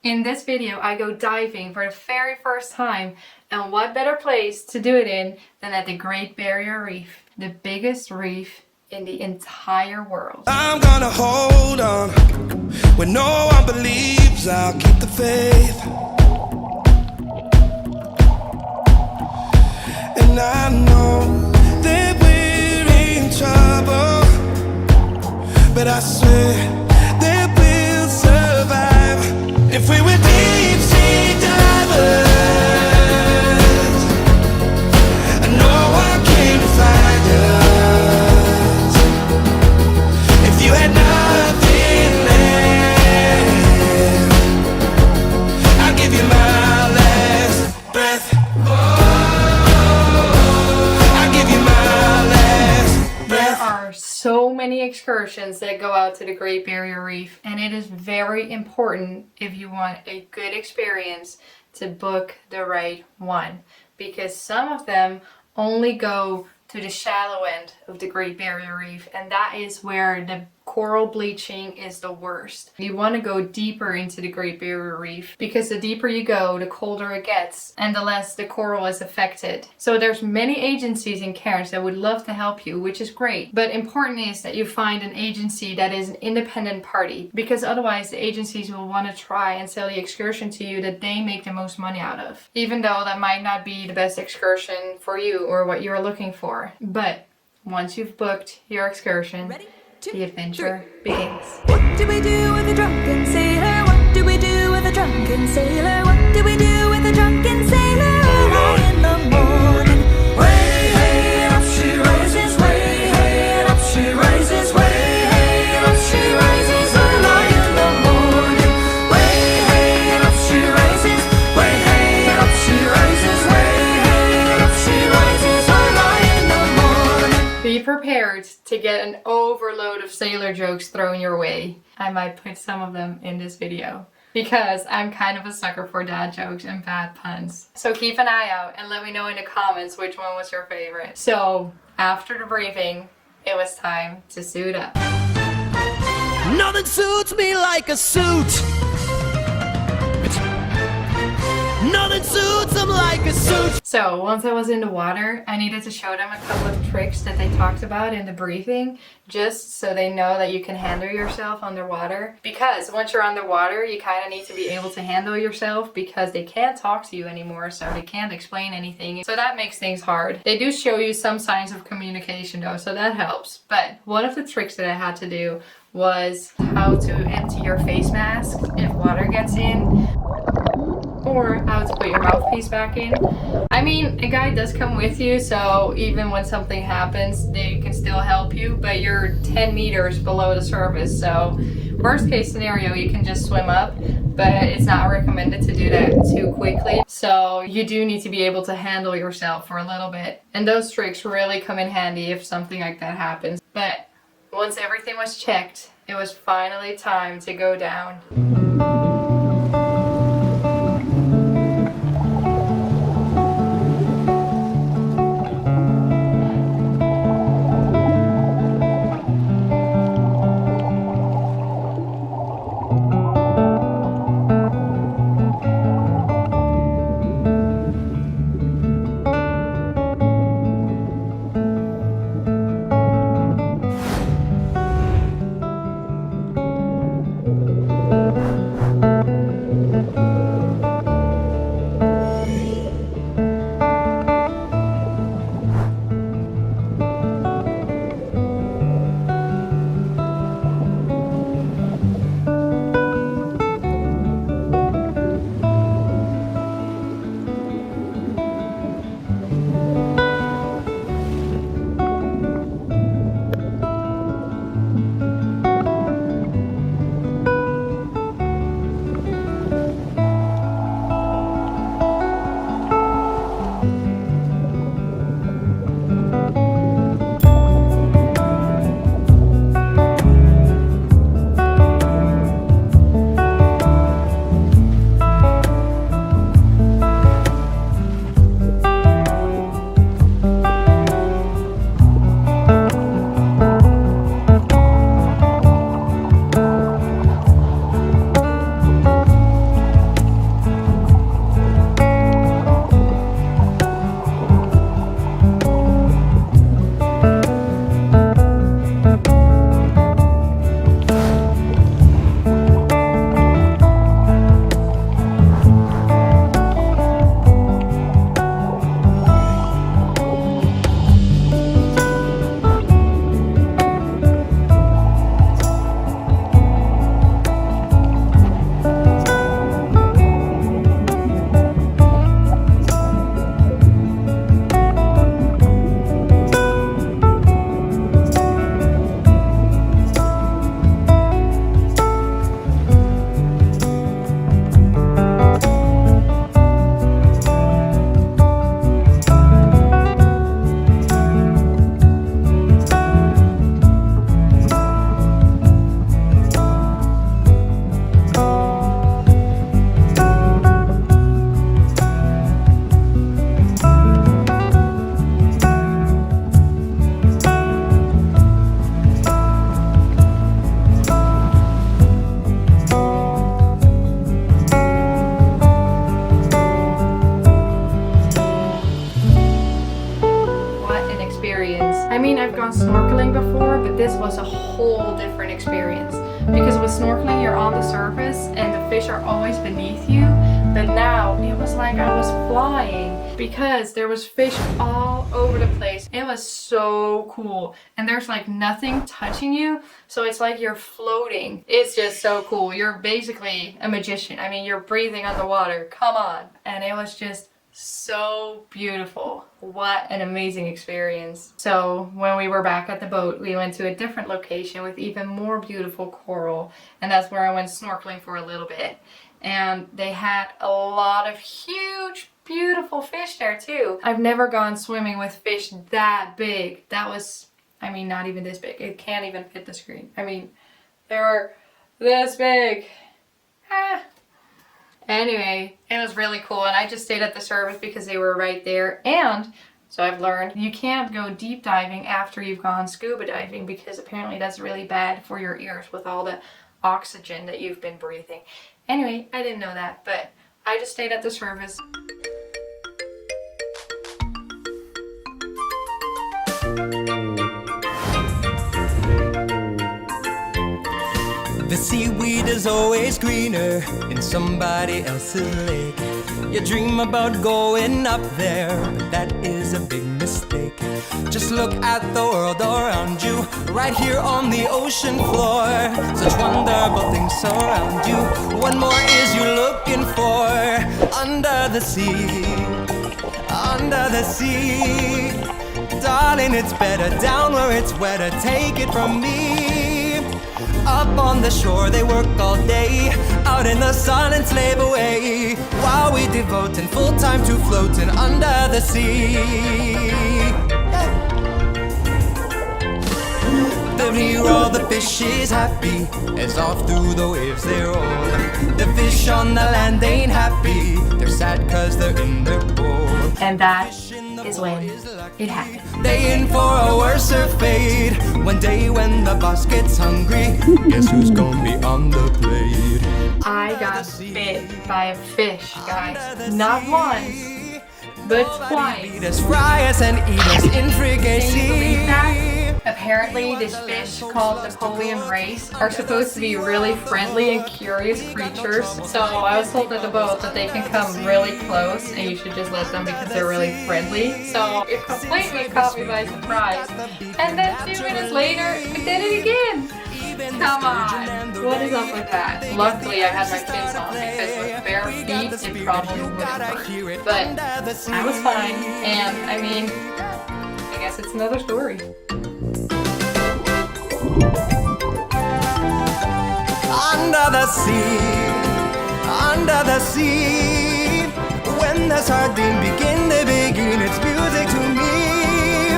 In this video, I go diving for the very first time, and what better place to do it in than at the Great Barrier Reef, the biggest reef in the entire world. I'm gonna hold on when no one believes. I'll keep the faith, and I know that we're in trouble, but I swear that we'll survive. If we were deep sea divers, no one can find us. If you had nothing left, I'll give you my last breath. I'll give you my last breath. There are so many excursions that go out to the Great Barrier Reef, and it is very important, if you want a good experience, to book the right one, because some of them only go to the shallow end of the Great Barrier Reef, and that is where the coral bleaching is the worst. You want to go deeper into the Great Barrier Reef, because the deeper you go, the colder it gets and the less the coral is affected. So there's many agencies in Cairns that would love to help you, which is great, but important is that you find an agency that is an independent party, because otherwise the agencies will want to try and sell the excursion to you that they make the most money out of, even though that might not be the best excursion for you or what you're looking for. But once you've booked your excursion, the adventure begins. What do we do with a drunken sailor? What do we do with a drunken sailor? What do we do with a drunken sailor? Early in the morning, way hey up she rises, way hey up she rises, way hey up she rises. Early in the morning, way hey up she rises, way hey up she rises, way hey up she rises. Early in the morning. Be prepared to get an overload of sailor jokes thrown your way. I might put some of them in this video, because I'm kind of a sucker for dad jokes and bad puns. So keep an eye out and let me know in the comments which one was your favorite. So after the briefing, it was time to suit up. Nothing suits me like a suit. Nothing suits them like a suit. So once I was in the water, I needed to show them a couple of tricks that they talked about in the briefing, just so they know that you can handle yourself underwater. Because once you're underwater, you kind of need to be able to handle yourself, because they can't talk to you anymore, so they can't explain anything. So that makes things hard. They do show you some signs of communication though, so that helps. But one of the tricks that I had to do was how to empty your face mask if water gets in, or how to put your mouthpiece back in. I mean, a guide does come with you, so even when something happens, they can still help you, but you're 10 meters below the surface, so worst case scenario, you can just swim up, but it's not recommended to do that too quickly. So you do need to be able to handle yourself for a little bit. And those tricks really come in handy if something like that happens. But once everything was checked, it was finally time to go down. are always beneath you, but now it was like I was flying because there was fish all over the place. It was so cool. And there's like nothing touching you, so it's like you're floating. It's just so cool. You're basically a magician. I mean, you're breathing underwater. Come on. And it was just so beautiful. What an amazing experience. So when we were back at the boat, we went to a different location with even more beautiful coral, and that's where I went snorkeling for a little bit. And they had a lot of huge, beautiful fish there too. I've never gone swimming with fish that big. That was, I mean, not even this big. It can't even fit the screen. I mean, they were this big. Ah. Anyway, it was really cool, and I just stayed at the surface because they were right there. And so I've learned you can't go deep diving after you've gone scuba diving, because apparently that's really bad for your ears with all the oxygen that you've been breathing. Anyway, I didn't know that, but I just stayed at the surface. The seaweed is always greener in somebody else's lake. You dream about going up there, but that is a big mistake. Just look at the world around you, right here on the ocean floor. Such wonderful things surround you. What more is you looking for? Under the sea, under the sea. Darling, it's better down where it's wetter. Take it from me. Up on the shore they work all day, out in the sun and slave away, while we devoting full time to floating under the sea. There near all the fish is happy, as off through the waves they roll. The fish on the land ain't happy, they're sad cause they're in their bowl. And that is when it happened. They in for a worser fate. One day when the boss gets hungry, guess who's gonna be on the plate? I got bit by a fish, guys. Not once, but twice. Eat us, fry us, and eat us in Can you believe fricassee. that? Apparently, this fish called Napoleon race are supposed to be really friendly and curious creatures. So I was told at the boat that they can come really close and you should just let them because they're really friendly. So it completely caught me by surprise. And then 2 minutes later, we did it again. Come on. What is up with that? Luckily, I had my fins on because with bare feet, it probably would have hurt. But I was fine. And I mean, I guess it's another story. Under the sea, under the sea. When the sardine begin, they begin its music to me.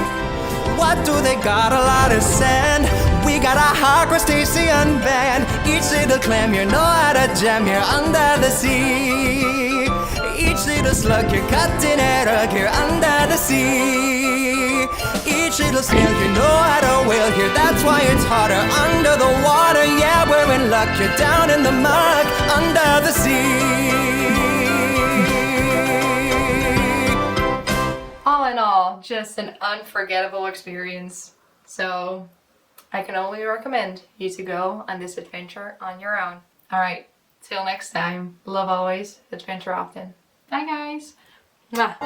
What do they got? A lot of sand. We got a hard crustacean band. Each little clam, you know how to jam here under the sea. Each little slug, you're cutting it up here under the sea. Each little snail, you know how to whale here. That's why it's harder under the water. Yeah, we're in luck. You're down in the muck under the sea. All in all, just an unforgettable experience. So I can only recommend you to go on this adventure on your own. All right, till next time. Love always, adventure often. Bye, guys. Mwah.